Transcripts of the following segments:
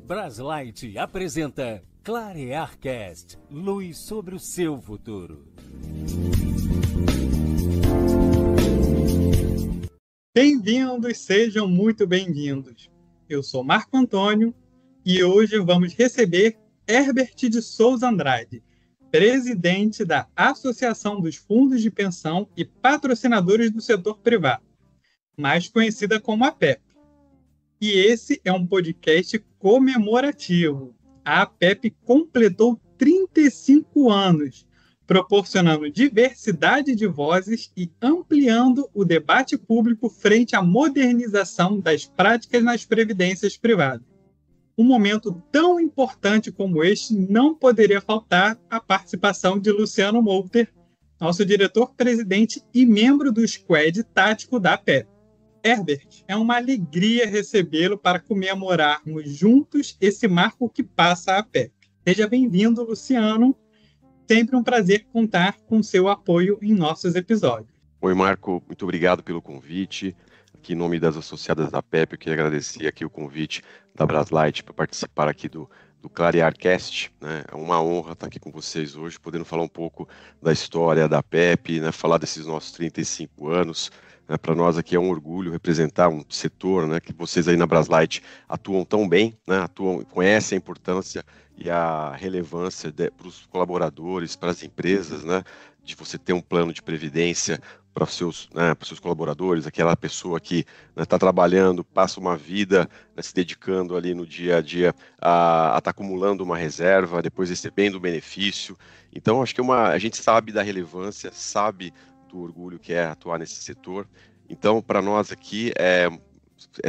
Braslight apresenta ClarearCast, luz sobre o seu futuro. Bem-vindos, sejam muito bem-vindos. Eu sou Marco Antônio e hoje vamos receber Herbert de Souza Andrade, presidente da Associação dos Fundos de Pensão e Patrocinadores do Setor Privado, mais conhecida como APEP. E esse é um podcast comemorativo. A APEP completou 35 anos, proporcionando diversidade de vozes e ampliando o debate público frente à modernização das práticas nas previdências privadas. Um momento tão importante como este não poderia faltar a participação de Luciano Molter, nosso diretor-presidente e membro do Squad Tático da APEP. Herbert, é uma alegria recebê-lo para comemorarmos juntos esse marco que passa a APEP. Seja bem-vindo, Luciano. Sempre um prazer contar com seu apoio em nossos episódios. Oi, Marco. Muito obrigado pelo convite. Aqui em nome das associadas da APEP, eu queria agradecer aqui o convite da Braslight para participar aqui do ClarearCast, né? É uma honra estar aqui com vocês hoje, podendo falar um pouco da história da APEP, né? Falar desses nossos 35 anos. Para nós aqui é um orgulho representar um setor, né, que vocês aí na Braslight atuam tão bem, né, conhecem a importância e a relevância para os colaboradores, para as empresas, né, de você ter um plano de previdência para os seus colaboradores, aquela pessoa que está trabalhando, passa uma vida, né, se dedicando ali no dia a dia a estar acumulando uma reserva, depois recebendo o benefício. Então, acho que a gente sabe da relevância, sabe do orgulho que é atuar nesse setor. Então, para nós aqui é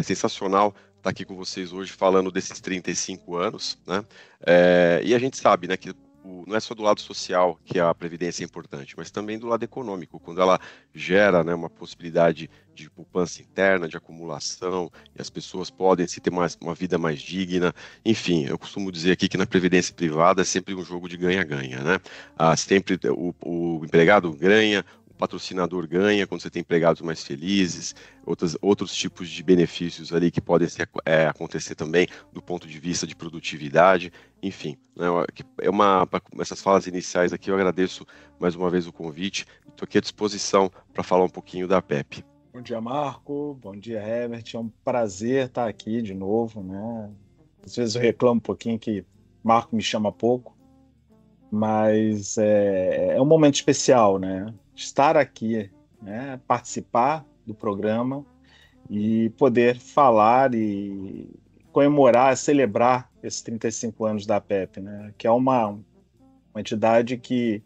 sensacional estar aqui com vocês hoje falando desses 35 anos, né? E a gente sabe, né, que não é só do lado social que a previdência é importante, mas também do lado econômico, quando ela gera, né, uma possibilidade de poupança interna, de acumulação, e as pessoas podem se ter uma vida mais digna. Enfim, eu costumo dizer aqui que na previdência privada é sempre um jogo de ganha-ganha, né? Sempre o empregado ganha, patrocinador ganha quando você tem empregados mais felizes, outros tipos de benefícios ali que podem acontecer também do ponto de vista de produtividade, enfim, né, essas falas iniciais aqui eu agradeço mais uma vez o convite, estou aqui à disposição para falar um pouquinho da APEP. Bom dia, Marco, bom dia, Herbert, é um prazer estar aqui de novo, né? Às vezes eu reclamo um pouquinho que Marco me chama pouco, mas é um momento especial, né? Estar aqui, né? Participar do programa e poder falar e comemorar, celebrar esses 35 anos da APEP, né? Que é uma entidade que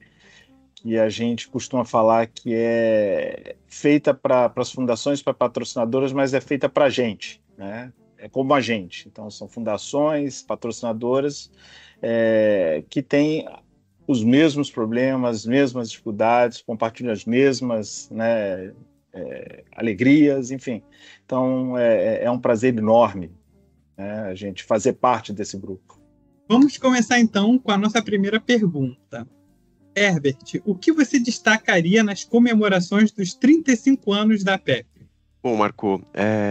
a gente costuma falar que é feita para as fundações, para patrocinadoras, mas é feita para a gente, né? É como a gente. Então, são fundações, patrocinadoras que têm os mesmos problemas, as mesmas dificuldades, compartilham as mesmas, né, alegrias, enfim. Então, é um prazer enorme, né, a gente fazer parte desse grupo. Vamos começar, então, com a nossa primeira pergunta. Herbert, o que você destacaria nas comemorações dos 35 anos da APEP? Bom, Marco,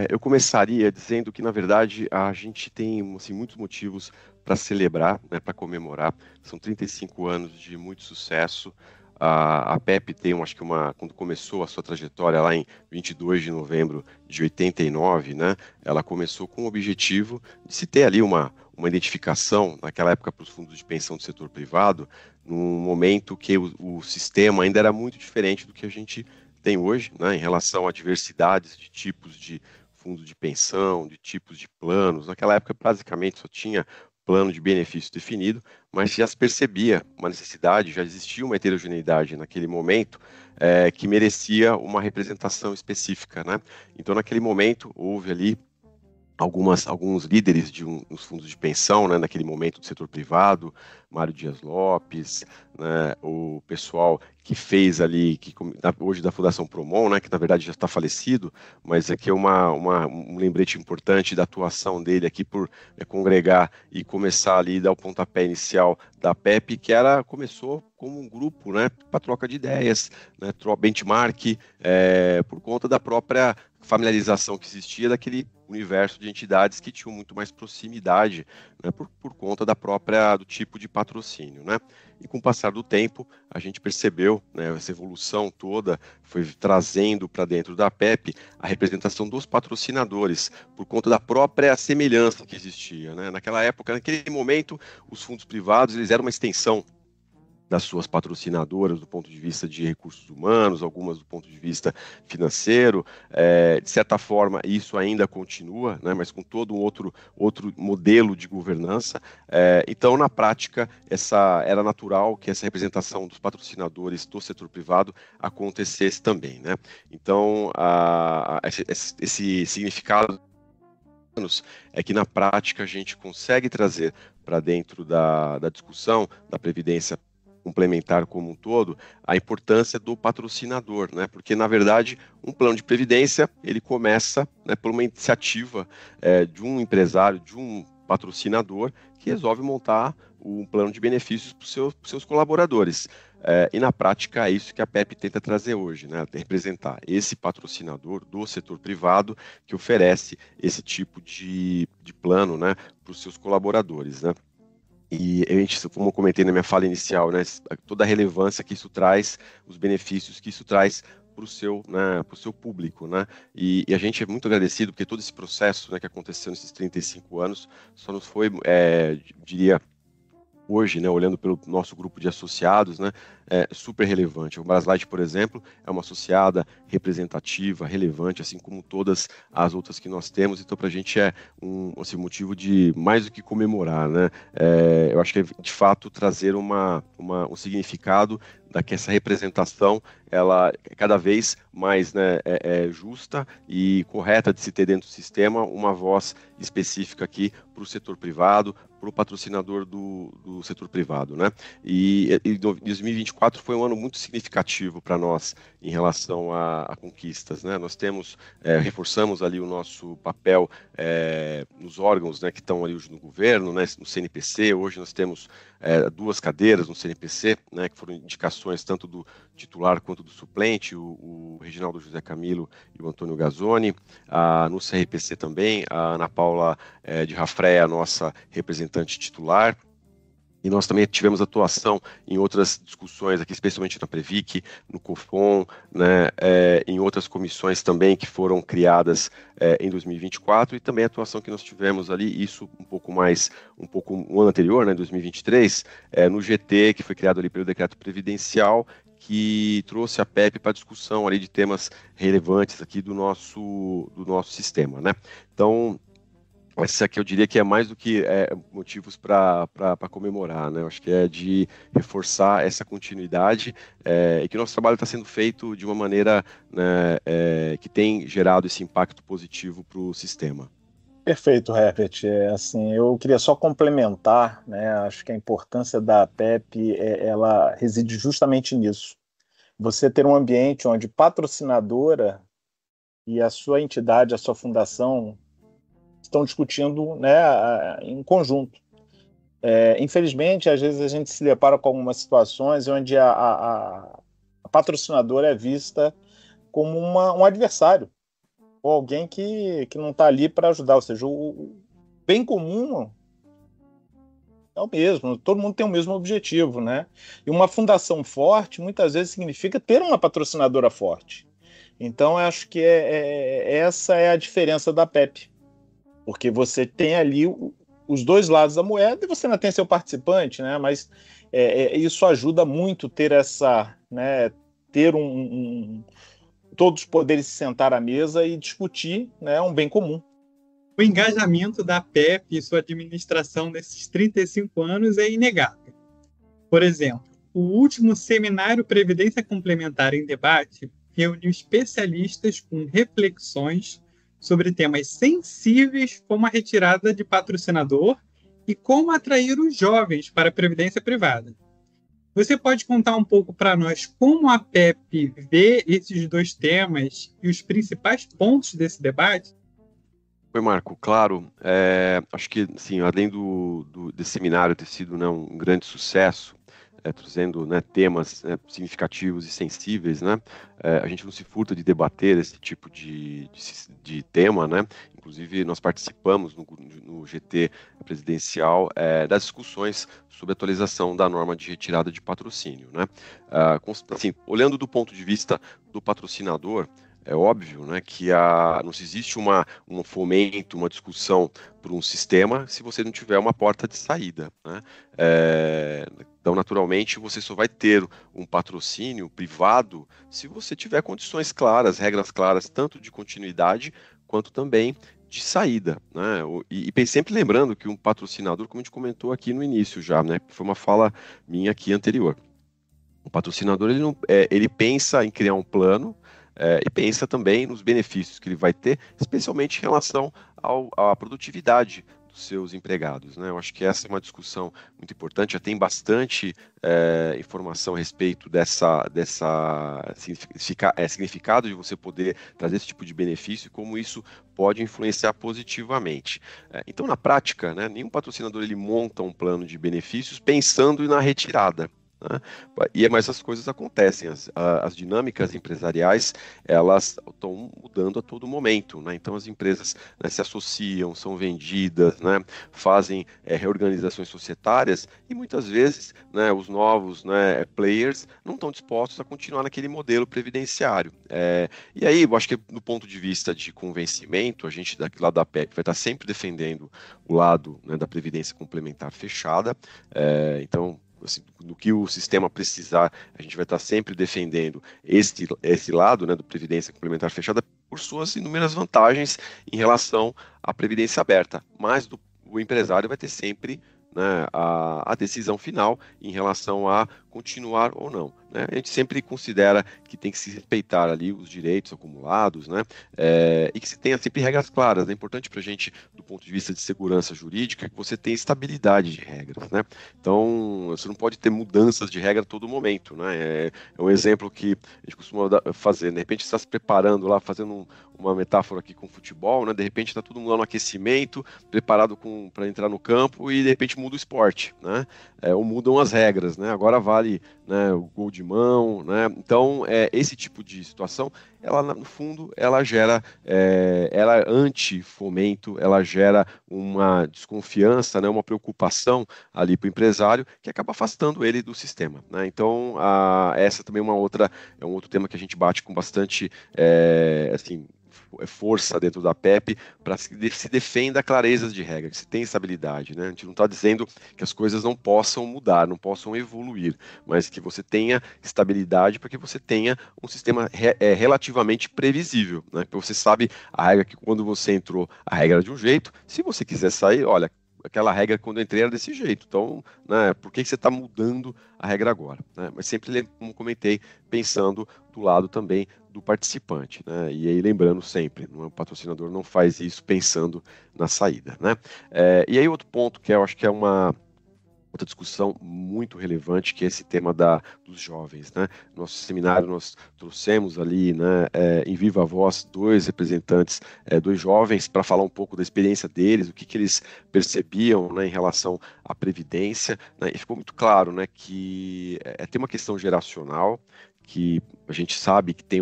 eu começaria dizendo que, na verdade, a gente tem assim, muitos motivos para celebrar, né, para comemorar. São 35 anos de muito sucesso. A APEP tem, acho que quando começou a sua trajetória lá em 22 de novembro de 89, né, ela começou com o objetivo de se ter ali uma identificação, naquela época, para os fundos de pensão do setor privado, num momento que o sistema ainda era muito diferente do que a gente tem hoje, né, em relação a diversidades de tipos de fundo de pensão, de tipos de planos. Naquela época, basicamente, só tinha plano de benefício definido, mas já se percebia uma necessidade, já existia uma heterogeneidade naquele momento que merecia uma representação específica, né? Então, naquele momento, houve ali alguns líderes nos fundos de pensão, né, naquele momento do setor privado, Mário Dias Lopes, né, o pessoal que fez ali, hoje da Fundação Promon, né, que na verdade já está falecido, mas aqui é um lembrete importante da atuação dele aqui por congregar e começar ali, dar o pontapé inicial da APEP, que começou como um grupo, né, para troca de ideias, né, benchmark, por conta da própria familiarização que existia daquele universo de entidades que tinham muito mais proximidade, né, por conta do tipo de patrocínio, né? E com o passar do tempo, a gente percebeu, né, essa evolução toda foi trazendo para dentro da PEP a representação dos patrocinadores, por conta da própria semelhança que existia, né? Naquela época, naquele momento, os fundos privados eles eram uma extensão das suas patrocinadoras do ponto de vista de recursos humanos, algumas do ponto de vista financeiro. De certa forma, isso ainda continua, né, mas com todo um outro modelo de governança. Então, na prática, era natural que essa representação dos patrocinadores do setor privado acontecesse também, né? Então, esse significado é que, na prática, a gente consegue trazer para dentro da discussão da Previdência complementar como um todo, a importância do patrocinador, né? Porque, na verdade, um plano de previdência, ele começa, né, por uma iniciativa de um empresário, de um patrocinador, que resolve montar um plano de benefícios para os seus colaboradores. E, na prática, é isso que a PEP tenta trazer hoje, né? Representar esse patrocinador do setor privado que oferece esse tipo de plano, né, para os seus colaboradores, né? E a gente, como eu comentei na minha fala inicial, né, toda a relevância que isso traz, os benefícios que isso traz para o seu, né, pro seu público, né? E a gente é muito agradecido porque todo esse processo, né, que aconteceu nesses 35 anos só nos foi, diria, hoje, né, olhando pelo nosso grupo de associados, né, super relevante. O Braslight, por exemplo, é uma associada representativa, relevante, assim como todas as outras que nós temos. Então, para a gente é um motivo de mais do que comemorar, né? Eu acho que é, de fato, trazer um significado que essa representação ela é cada vez mais, né, justa e correta de se ter dentro do sistema uma voz específica aqui para o setor privado, para o patrocinador do setor privado, né? E 2024 foi um ano muito significativo para nós em relação a conquistas, né? Nós temos, reforçamos ali o nosso papel nos órgãos, né, que estão ali no governo, né, no CNPC. Hoje nós temos 2 cadeiras no CNPC, né, que foram indicações tanto do titular quanto do suplente, o Reginaldo José Camilo e o Antônio Gazzoni. No CRPC também, a Ana Paula de Raffré, a nossa representante titular. E nós também tivemos atuação em outras discussões aqui, especialmente na Previc, no COFON, né, em outras comissões também que foram criadas em 2024, e também a atuação que nós tivemos ali, isso um ano anterior, né, em 2023, no GT, que foi criado ali pelo Decreto Previdencial, que trouxe a PEP para discussão ali de temas relevantes aqui do nosso sistema, né? Então, essa aqui eu diria que é mais do que motivos para comemorar, né? Eu acho que é de reforçar essa continuidade e que o nosso trabalho está sendo feito de uma maneira, né, que tem gerado esse impacto positivo para o sistema. Perfeito, Herbert. Assim, eu queria só complementar, né? Acho que a importância da PEP ela reside justamente nisso. Você ter um ambiente onde patrocinadora e a sua entidade, a sua fundação estão discutindo, né, em conjunto. Infelizmente, às vezes a gente se depara com algumas situações onde a patrocinadora é vista como um adversário, ou alguém que não está ali para ajudar. Ou seja, o bem comum é o mesmo, todo mundo tem o mesmo objetivo, né? E uma fundação forte, muitas vezes, significa ter uma patrocinadora forte. Então, eu acho que essa é a diferença da PEP. Porque você tem ali os dois lados da moeda e você não tem seu participante, né? Mas isso ajuda muito ter essa, né? Ter todos poderem se sentar à mesa e discutir, né, um bem comum. O engajamento da PEP e sua administração nesses 35 anos é inegável. Por exemplo, o último seminário Previdência Complementar em Debate reuniu especialistas com reflexões sobre temas sensíveis como a retirada de patrocinador e como atrair os jovens para a previdência privada. Você pode contar um pouco para nós como a PEP vê esses dois temas e os principais pontos desse debate? Oi, Marco, claro, acho que, sim, além desse seminário ter sido, né, um grande sucesso, trazendo, né, temas, né, significativos e sensíveis, né? A gente não se furta de debater esse tipo de tema, né? Inclusive, nós participamos no GT presidencial das discussões sobre a atualização da norma de retirada de patrocínio, né? Assim, olhando do ponto de vista do patrocinador, é óbvio, né, que não se existe um fomento, uma discussão por um sistema se você não tiver uma porta de saída, né? Então, naturalmente, você só vai ter um patrocínio privado se você tiver condições claras, regras claras, tanto de continuidade quanto também de saída, né? E sempre lembrando que um patrocinador, como a gente comentou aqui no início já, né, foi uma fala minha aqui anterior, o patrocinador ele pensa em criar um plano, e pensa também nos benefícios que ele vai ter, especialmente em relação à produtividade dos seus empregados, né? Eu acho que essa é uma discussão muito importante, já tem bastante informação a respeito dessa significado de você poder trazer esse tipo de benefício e como isso pode influenciar positivamente. Então, na prática, né, nenhum patrocinador ele monta um plano de benefícios pensando na retirada, né? Mas as coisas acontecem, as dinâmicas empresariais, elas estão mudando a todo momento, né? Então as empresas, né, se associam, são vendidas, né, fazem reorganizações societárias e muitas vezes, né, os novos, né, players não estão dispostos a continuar naquele modelo previdenciário. E aí, eu acho que do ponto de vista de convencimento, a gente daqui lá da PEP vai estar sempre defendendo o lado, né, da previdência complementar fechada. Então, assim, do que o sistema precisar, a gente vai estar sempre defendendo esse lado, né, do Previdência Complementar Fechada por suas inúmeras vantagens em relação à Previdência Aberta, mas o empresário vai ter sempre, né, a decisão final em relação a continuar ou não, né? A gente sempre considera que tem que se respeitar ali os direitos acumulados, né? E que se tenha sempre regras claras. É importante para a gente, do ponto de vista de segurança jurídica, que você tenha estabilidade de regras, né? Então, você não pode ter mudanças de regra a todo momento, né? É um exemplo que a gente costuma fazer. De repente, você está se preparando lá, fazendo uma metáfora aqui com futebol, né? De repente, está todo mundo lá no aquecimento, preparado para entrar no campo e, de repente, muda o esporte, né? Ou mudam as regras, né? Agora vale, né, o gol de mão, né? Então, esse tipo de situação, ela, no fundo, ela gera, ela é anti-fomento, ela gera uma desconfiança, né, uma preocupação ali para o empresário, que acaba afastando ele do sistema, né? Então, essa também é um outro tema que a gente bate com bastante, assim, força dentro da PEP para se defenda a clareza de regra, que se tem estabilidade, né? A gente não está dizendo que as coisas não possam mudar, não possam evoluir, mas que você tenha estabilidade para que você tenha um sistema relativamente previsível, né? Porque você sabe a regra que quando você entrou, a regra era de um jeito, se você quiser sair, olha, aquela regra quando eu entrei era desse jeito, então, né, por que você está mudando a regra agora, né? Mas sempre, como comentei, pensando do lado também do participante, né? E aí lembrando sempre, o patrocinador não faz isso pensando na saída, né? E aí outro ponto que eu acho que é uma outra discussão muito relevante, que é esse tema dos jovens, né? Nosso seminário nós trouxemos ali, né, em viva voz, dois representantes, dois jovens, para falar um pouco da experiência deles, o que eles percebiam, né, em relação à previdência, né? E ficou muito claro, né, que tem uma questão geracional, que a gente sabe que tem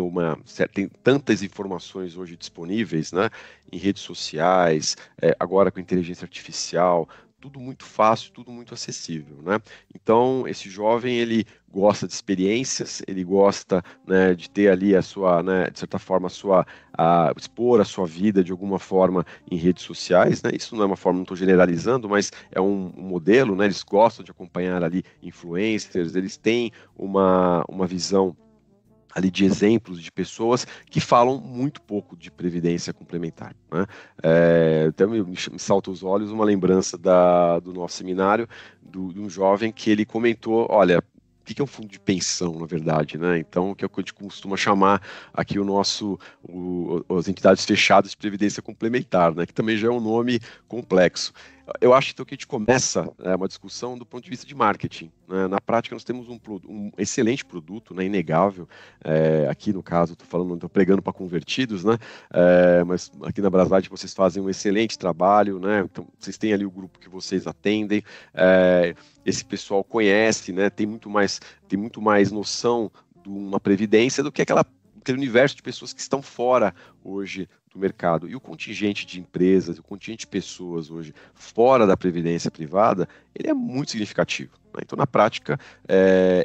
tantas informações hoje disponíveis, né, em redes sociais, agora com inteligência artificial, tudo muito fácil, tudo muito acessível, né? Então, esse jovem, ele gosta de experiências, ele gosta, né, de ter ali a sua, né, de certa forma, expor a sua vida de alguma forma em redes sociais, né? Isso não é uma forma, não estou generalizando, mas é um modelo, né? Eles gostam de acompanhar ali influencers, eles têm uma visão ali de exemplos de pessoas que falam muito pouco de previdência complementar, né? Até me salta aos olhos uma lembrança do nosso seminário, de um jovem que ele comentou, olha, o que é um fundo de pensão, na verdade, né? Então, que é o que a gente costuma chamar aqui as entidades fechadas de previdência complementar, né? Que também já é um nome complexo. eu acho então, que a gente começa uma discussão do ponto de vista de marketing, né? Na prática, nós temos um excelente produto, né, inegável. Aqui, no caso, estou pregando para convertidos, né? Mas aqui na Braslight vocês fazem um excelente trabalho, né? Então, vocês têm ali o grupo que vocês atendem. Esse pessoal conhece, né? Tem muito mais noção de uma previdência do que aquele universo de pessoas que estão fora hoje do mercado. E o contingente de empresas, o contingente de pessoas hoje fora da previdência privada, ele é muito significativo, né? Então, na prática,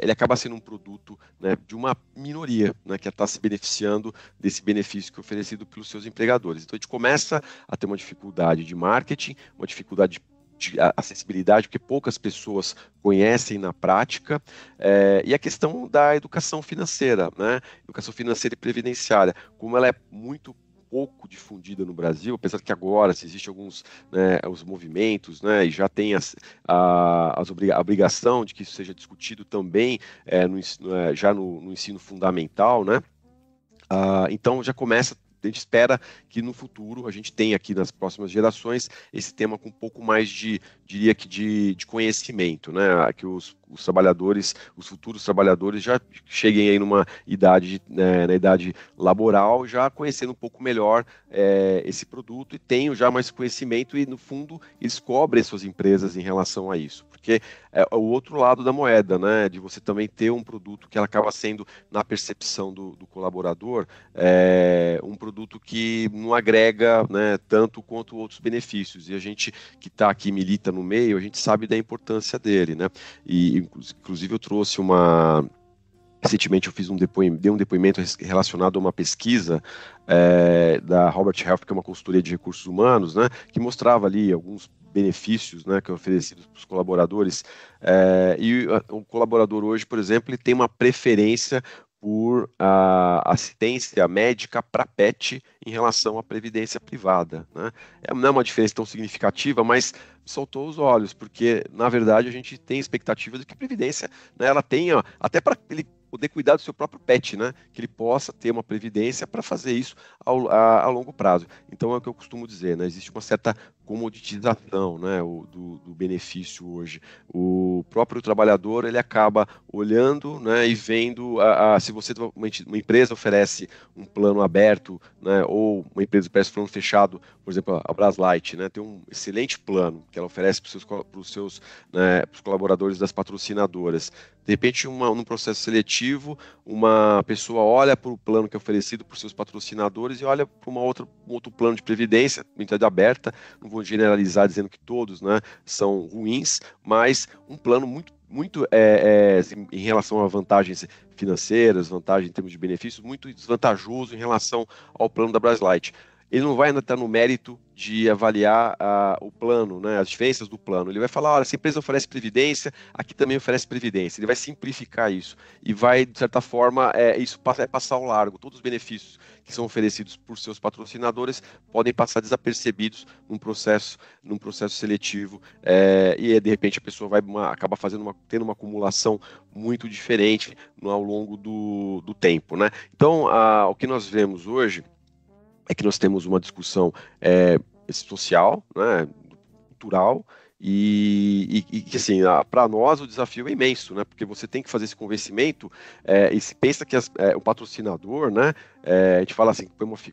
ele acaba sendo um produto, né, de uma minoria, né, que está se beneficiando desse benefício que é oferecido pelos seus empregadores. Então, a gente começa a ter uma dificuldade de marketing, uma dificuldade de acessibilidade, porque poucas pessoas conhecem na prática, e a questão da educação financeira, né? Educação financeira e previdenciária, como ela é muito pouco difundida no Brasil, apesar que agora se existem alguns, né, os movimentos, né, e já tem a obrigação de que isso seja discutido também já no ensino fundamental, né? Então já começa. A gente espera que no futuro a gente tenha aqui nas próximas gerações esse tema com um pouco mais de conhecimento, né? Que os trabalhadores, os futuros trabalhadores já cheguem aí numa idade, na idade laboral, já conhecendo um pouco melhor esse produto e tenham já mais conhecimento e, no fundo, eles cobrem suas empresas em relação a isso. Porque é o outro lado da moeda, né? De você também ter um produto que ela acaba sendo, na percepção do colaborador, um produto que não agrega, né, tanto quanto outros benefícios. E a gente que está aqui, milita no meio, a gente sabe da importância dele, né? E, inclusive, eu trouxe recentemente eu dei um depoimento relacionado a uma pesquisa da Robert Half, que é uma consultoria de recursos humanos, né, que mostrava ali alguns benefícios, né, que é oferecidos para os colaboradores, e o colaborador hoje, por exemplo, ele tem uma preferência por assistência médica para pet em relação à previdência privada, né? Não é uma diferença tão significativa, mas saltou os olhos, porque, na verdade, a gente tem expectativa de que a previdência, né, ela tenha, até para ele poder cuidar do seu próprio pet, né, que ele possa ter uma previdência para fazer isso a longo prazo. Então, é o que eu costumo dizer, né, existe uma certa comoditização, né, do benefício hoje. O próprio trabalhador, ele acaba olhando, né, e vendo se uma empresa oferece um plano aberto, né, ou uma empresa oferece um plano fechado, por exemplo, a Braslight, né, tem um excelente plano que ela oferece para os seus colaboradores das patrocinadoras. De repente, num processo seletivo, uma pessoa olha para o plano que é oferecido por seus patrocinadores e olha para um outro plano de previdência, entidade aberta. Não vou generalizar dizendo que todos, né, são ruins, mas um plano muito em relação a vantagens financeiras, vantagens em termos de benefícios, muito desvantajoso em relação ao plano da Braslight. Ele não vai ainda estar no mérito de avaliar o plano, né, as diferenças do plano. Ele vai falar, olha, essa empresa oferece previdência, aqui também oferece previdência. Ele vai simplificar isso e vai, de certa forma, isso passar ao largo. Todos os benefícios que são oferecidos por seus patrocinadores podem passar desapercebidos num processo seletivo, e de repente a pessoa acaba tendo uma acumulação muito diferente ao longo do tempo, né? Então, o que nós vemos hoje é que nós temos uma discussão social, né, cultural, e que, assim, para nós o desafio é imenso, né, porque você tem que fazer esse convencimento, e se pensa que o patrocinador, né, a gente fala assim,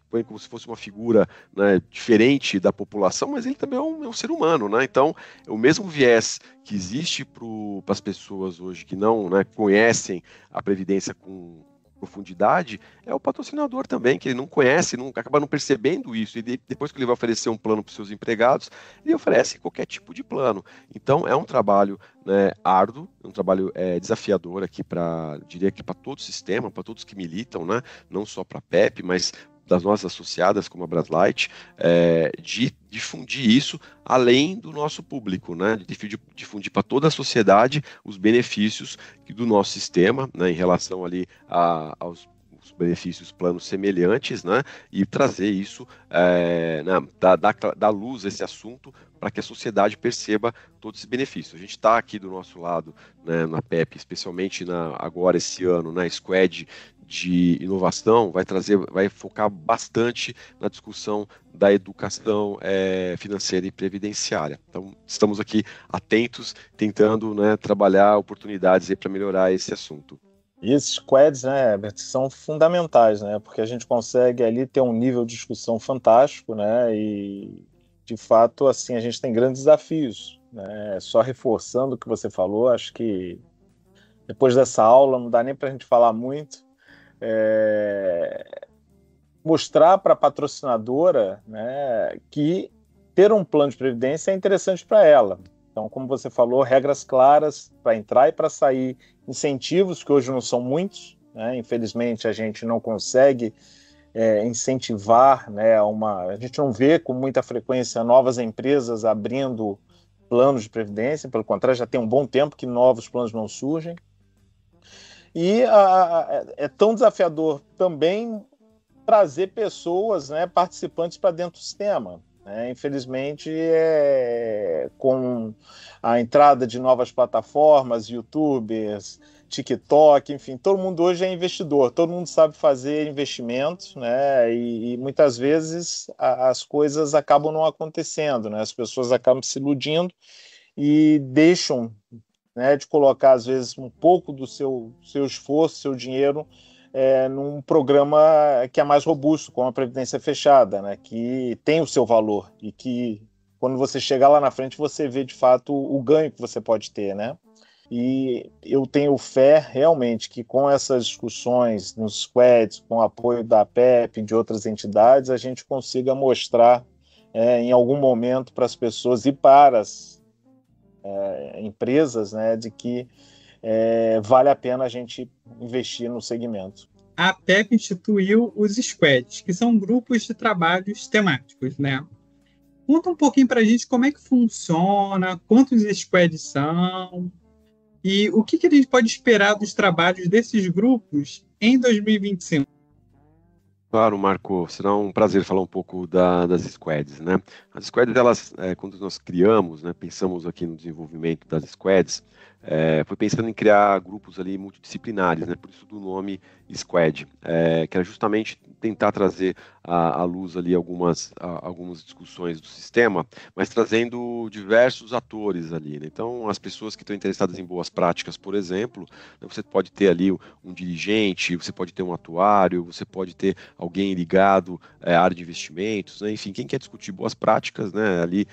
põe como se fosse uma figura, né, diferente da população, mas ele também é um ser humano, né, então o mesmo viés que existe para as pessoas hoje que não, né, conhecem a Previdência com profundidade, é o patrocinador também, que ele não conhece, acaba não percebendo isso, e depois que ele vai oferecer um plano para os seus empregados, ele oferece qualquer tipo de plano. Então, é um trabalho, né, árduo, é um trabalho desafiador aqui diria que para todo o sistema, para todos que militam, né, não só para a PEP, mas das nossas associadas, como a Braslight, de difundir isso além do nosso público, né? De difundir para toda a sociedade os benefícios do nosso sistema, né, em relação ali aos benefícios, planos semelhantes, né, e trazer isso, dar luz a esse assunto para que a sociedade perceba todos esses benefícios. A gente está aqui do nosso lado, né, na PEP, especialmente agora esse ano, na Squad de inovação vai focar bastante na discussão da educação financeira e previdenciária. Então, estamos aqui atentos, tentando, né, trabalhar oportunidades para melhorar esse assunto. E esses squads, né, Herbert, são fundamentais, né, porque a gente consegue ali ter um nível de discussão fantástico, né, e de fato, assim, a gente tem grandes desafios, né, só reforçando o que você falou, acho que depois dessa aula não dá nem para a gente falar muito, mostrar para a patrocinadora, né, que ter um plano de previdência é interessante para ela. Então, como você falou, regras claras para entrar e para sair, incentivos que hoje não são muitos, né? Infelizmente a gente não consegue incentivar, né, a gente não vê com muita frequência novas empresas abrindo planos de previdência, pelo contrário, já tem um bom tempo que novos planos não surgem. E é tão desafiador também trazer pessoas, né, participantes para dentro do sistema. Infelizmente, com a entrada de novas plataformas, YouTubers, TikTok, enfim, todo mundo hoje é investidor, todo mundo sabe fazer investimentos, né? E muitas vezes as coisas acabam não acontecendo, né? As pessoas acabam se iludindo e deixam, né, de colocar, às vezes, um pouco do seu esforço, seu dinheiro, num programa que é mais robusto, como a Previdência Fechada, né, que tem o seu valor e que, quando você chegar lá na frente, você vê, de fato, o ganho que você pode ter, né? E eu tenho fé, realmente, que com essas discussões nos squads, com o apoio da APEP e de outras entidades, a gente consiga mostrar, em algum momento, para as pessoas e para as empresas, né, de que vale a pena a gente investir no segmento. A APEP instituiu os squads, que são grupos de trabalhos temáticos, né? Conta um pouquinho para a gente como é que funciona, quantos squads são e o que a gente pode esperar dos trabalhos desses grupos em 2025. Claro, Marco, será um prazer falar um pouco das squads, né? As squads, elas, quando nós criamos, né, pensamos aqui no desenvolvimento das squads, foi pensando em criar grupos ali multidisciplinares, né? Por isso do nome squad, que era justamente tentar trazer à luz ali algumas discussões do sistema, mas trazendo diversos atores ali, né? Então, as pessoas que estão interessadas em boas práticas, por exemplo, né, você pode ter ali um dirigente, você pode ter um atuário, você pode ter alguém ligado à área de investimentos, né? Enfim, quem quer discutir boas práticas, né, ali,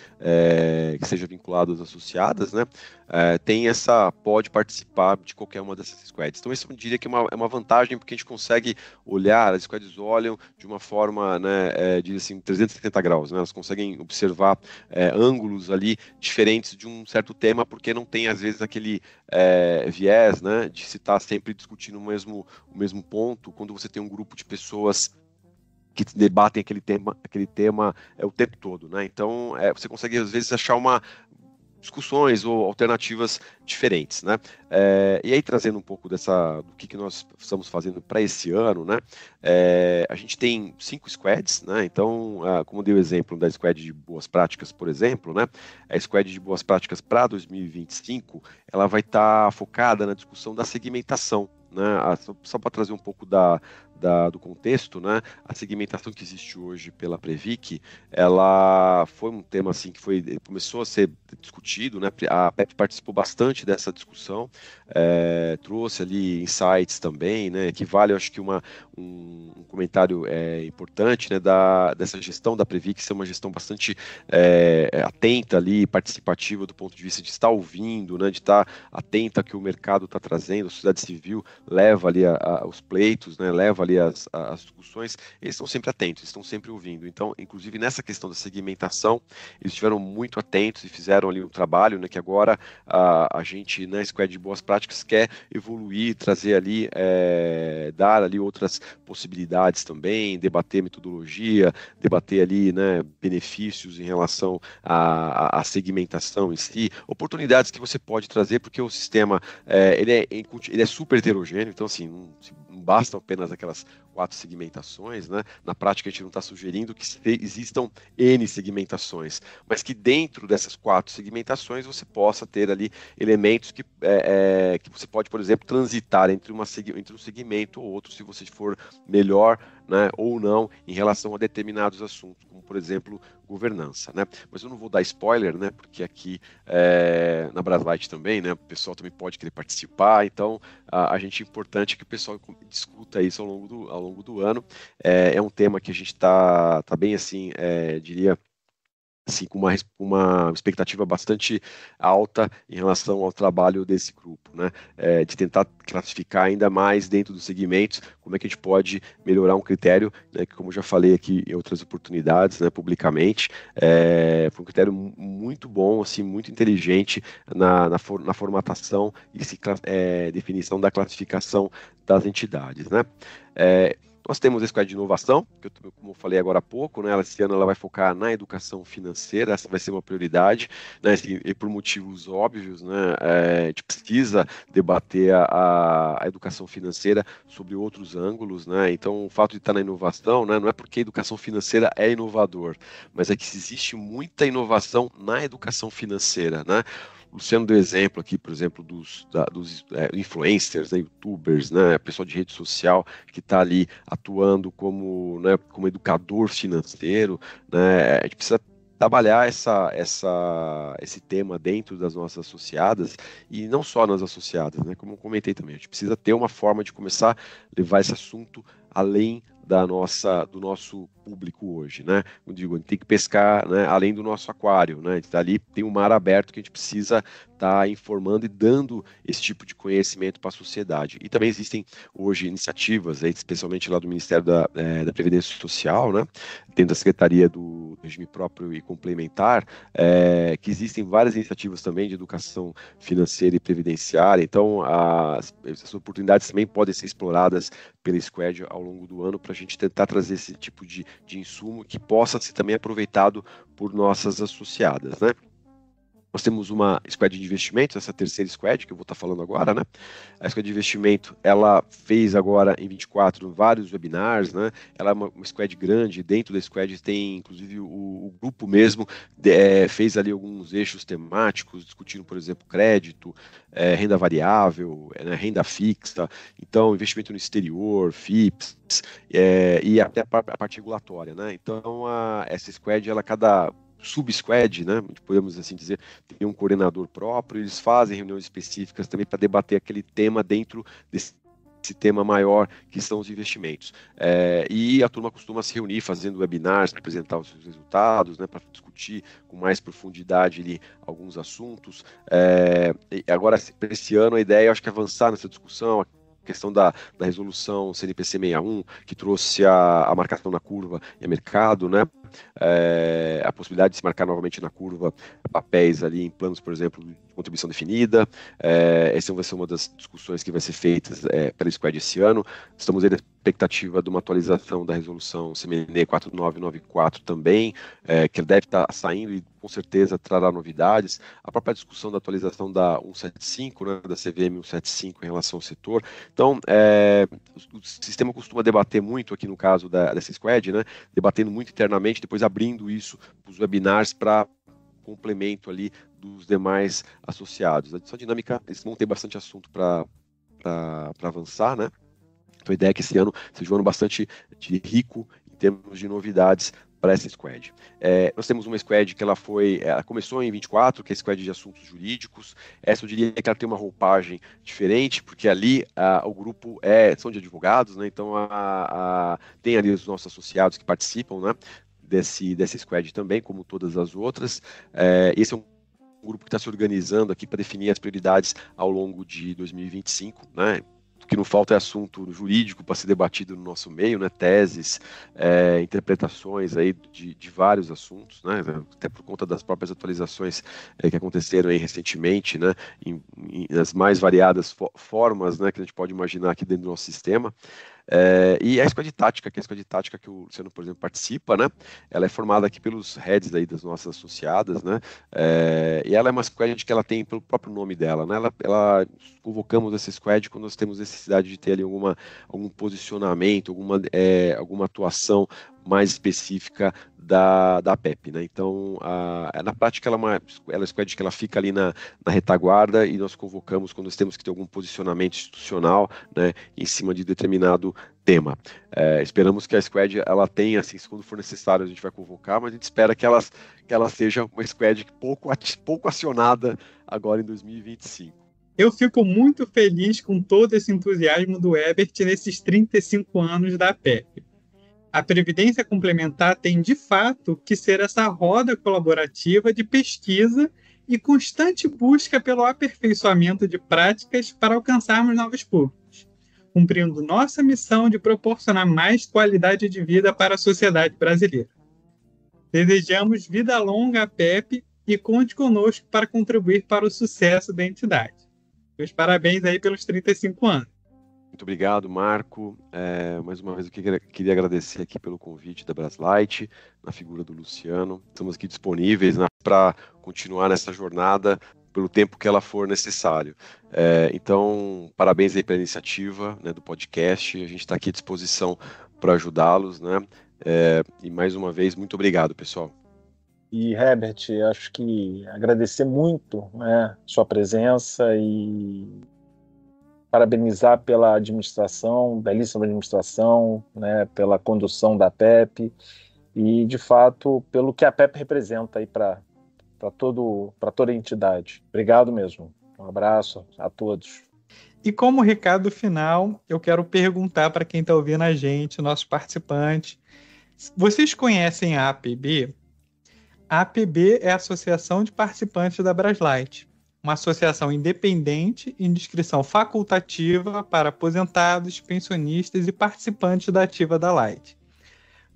que seja vinculado às associadas, né, pode participar de qualquer uma dessas squads. Então, isso eu diria que é uma vantagem, porque a gente consegue olhar, as squads olham de uma forma, né, diz assim, 360 graus, né? Elas conseguem observar ângulos ali diferentes de um certo tema, porque não tem, às vezes, aquele viés, né, de se estar sempre discutindo o mesmo ponto, quando você tem um grupo de pessoas que debatem aquele tema o tempo todo, né? Então, você consegue, às vezes, achar discussões ou alternativas diferentes, né? E aí, trazendo um pouco do que nós estamos fazendo para esse ano, né? A gente tem 5 squads, né? Então, como dei o exemplo da squad de boas práticas, por exemplo, né? A squad de boas práticas para 2025, ela vai estar focada na discussão da segmentação, né? Só para trazer um pouco do contexto, né? A segmentação que existe hoje pela Previc, ela foi um tema assim que começou a ser discutido, né? A APEP participou bastante dessa discussão, trouxe ali insights também, né? Que vale, eu acho que um comentário importante, né? Dessa gestão da Previc ser uma gestão bastante atenta ali, participativa do ponto de vista de estar ouvindo, né? De estar atenta ao que o mercado está trazendo, a sociedade civil leva ali os pleitos, né? Leva ali as discussões, eles estão sempre atentos, estão sempre ouvindo. Então, inclusive nessa questão da segmentação, eles estiveram muito atentos e fizeram ali um trabalho, né, que agora a gente, na Squad de Boas Práticas, quer evoluir, trazer ali, dar ali outras possibilidades também, debater metodologia, debater ali, né, benefícios em relação à segmentação em si, oportunidades que você pode trazer, porque o sistema ele é super heterogêneo, então assim, não bastam apenas aquelas 4 segmentações, né? Na prática, a gente não está sugerindo que existam N segmentações, mas que dentro dessas 4 segmentações você possa ter ali elementos que você pode, por exemplo, transitar entre um segmento ou outro, se você for melhor, né, ou não em relação a determinados assuntos, como, por exemplo, governança, né? Mas eu não vou dar spoiler, né? Porque aqui na Braslight também, né? O pessoal também pode querer participar, então a gente é importante que o pessoal discuta isso ao longo do ano. É um tema que a gente está bem assim, diria assim, com uma expectativa bastante alta em relação ao trabalho desse grupo, né? De tentar classificar ainda mais dentro dos segmentos, como é que a gente pode melhorar um critério, né, que, como eu já falei aqui em outras oportunidades, né, publicamente, foi um critério muito bom, assim, muito inteligente na formatação e definição da classificação das entidades, né? Nós temos a Squad de Inovação, que como eu falei agora há pouco, né, esse ano ela vai focar na educação financeira, essa vai ser uma prioridade, né, e por motivos óbvios, né, a gente precisa debater a educação financeira sobre outros ângulos, né, então o fato de estar na inovação, né, não é porque a educação financeira é inovador, mas é que existe muita inovação na educação financeira, né. O Luciano deu exemplo aqui, por exemplo, dos influencers, né, youtubers, né, pessoal de rede social que está ali atuando como educador financeiro, né, a gente precisa trabalhar esse tema dentro das nossas associadas e não só nas associadas, né, como eu comentei também, a gente precisa ter uma forma de começar a levar esse assunto além do nosso público hoje, né? Eu digo, a gente tem que pescar, né, além do nosso aquário, né? A gente tá ali, tem um mar aberto que a gente precisa estar informando e dando esse tipo de conhecimento para a sociedade. E também existem hoje iniciativas, especialmente lá do Ministério da Previdência Social, né? Dentro da Secretaria do Regime Próprio e Complementar, que existem várias iniciativas também de educação financeira e previdenciária. Então, essas oportunidades também podem ser exploradas pela Squad ao longo do ano para a gente tentar trazer esse tipo de insumo que possa ser também aproveitado por nossas associadas, né? Nós temos uma Squad de investimentos, essa terceira Squad que eu vou estar falando agora, né? A Squad de investimento, ela fez agora em 24 vários webinars, né? Ela é uma Squad grande, dentro da Squad tem inclusive o grupo mesmo, fez ali alguns eixos temáticos, discutindo, por exemplo, crédito, renda variável, né, renda fixa, então investimento no exterior, FIPS, e até a parte regulatória, né? Então essa Squad, cada sub-squad, né, podemos assim dizer, tem um coordenador próprio, eles fazem reuniões específicas também para debater aquele tema dentro desse tema maior que são os investimentos. E a turma costuma se reunir fazendo webinars para apresentar os seus resultados, né, para discutir com mais profundidade ali alguns assuntos. Agora, para esse ano, a ideia, eu acho que é avançar nessa discussão, questão da resolução CNPC 61, que trouxe a marcação na curva e a mercado, né? A possibilidade de se marcar novamente na curva papéis ali em planos, por exemplo, de contribuição definida. Essa vai ser uma das discussões que vai ser feita pela Squad esse ano. Estamos aí na expectativa de uma atualização da resolução CMN 4994 também, que deve estar saindo e com certeza trará novidades. A própria discussão da atualização da 175, né, da CVM 175 em relação ao setor. Então, o sistema costuma debater muito aqui no caso dessa Squad, né, debatendo muito internamente, depois abrindo isso para os webinars para complemento ali dos demais associados. A edição dinâmica, eles vão ter bastante assunto para avançar, né? Então a ideia é que esse ano seja um ano bastante rico em termos de novidades para essa Squad. Nós temos uma Squad que ela começou em 24, que é a Squad de assuntos jurídicos. Essa eu diria que ela tem uma roupagem diferente, porque ali o grupo são de advogados, né? Então tem ali os nossos associados que participam, né, dessa Squad também, como todas as outras. Esse é um grupo que está se organizando aqui para definir as prioridades ao longo de 2025, né? O que não falta é assunto jurídico para ser debatido no nosso meio, né? Teses, interpretações aí de vários assuntos, né? Até por conta das próprias atualizações que aconteceram aí recentemente, né? Nas mais variadas formas, né, que a gente pode imaginar aqui dentro do nosso sistema. E a Squad Tática, que é a Squad Tática que o Luciano, por exemplo, participa, né? Ela é formada aqui pelos heads aí das nossas associadas, né? E ela é uma squad que ela tem pelo próprio nome dela, né? Ela convocamos essa squad quando nós temos necessidade de ter ali algum posicionamento, alguma atuação mais específica da PEP, né? Então, na prática, ela é uma squad que ela fica ali na retaguarda e nós convocamos quando nós temos que ter algum posicionamento institucional, né, em cima de determinado tema. Esperamos que a squad ela tenha, assim, quando for necessário a gente vai convocar, mas a gente espera que ela seja uma squad pouco acionada agora em 2025. Eu fico muito feliz com todo esse entusiasmo do Herbert nesses 35 anos da PEP. A Previdência Complementar tem, de fato, que ser essa roda colaborativa de pesquisa e constante busca pelo aperfeiçoamento de práticas para alcançarmos novos públicos, cumprindo nossa missão de proporcionar mais qualidade de vida para a sociedade brasileira. Desejamos vida longa à PEP e conte conosco para contribuir para o sucesso da entidade. Meus parabéns aí pelos 35 anos. Muito obrigado, Marco. Mais uma vez eu queria agradecer aqui pelo convite da Braslight, na figura do Luciano. Estamos aqui disponíveis para continuar nessa jornada pelo tempo que ela for necessário. Então, parabéns aí pela iniciativa, né, do podcast. A gente está aqui à disposição para ajudá-los, né? E mais uma vez, muito obrigado, pessoal. E, Herbert, acho que agradecer muito, né, sua presença e parabenizar pela administração, belíssima administração, né, pela condução da PEP e, de fato, pelo que a PEP representa aí para toda a entidade. Obrigado mesmo. Um abraço a todos. E como recado final, eu quero perguntar para quem está ouvindo a gente, nossos participantes, vocês conhecem a APB? A APB é a Associação de Participantes da Braslight, uma associação independente e de inscrição facultativa para aposentados, pensionistas e participantes da ativa da Light.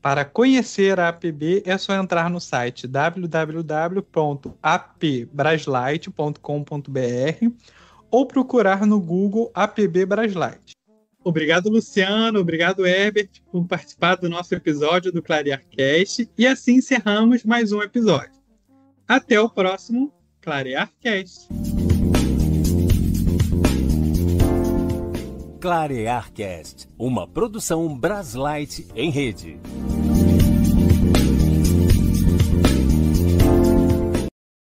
Para conhecer a APB, é só entrar no site www.apbraslight.com.br ou procurar no Google APB Braslight. Obrigado, Luciano. Obrigado, Herbert, por participar do nosso episódio do ClarearCast. E assim encerramos mais um episódio. Até o próximo ClarearCast. ClarearCast, uma produção Braslight em rede.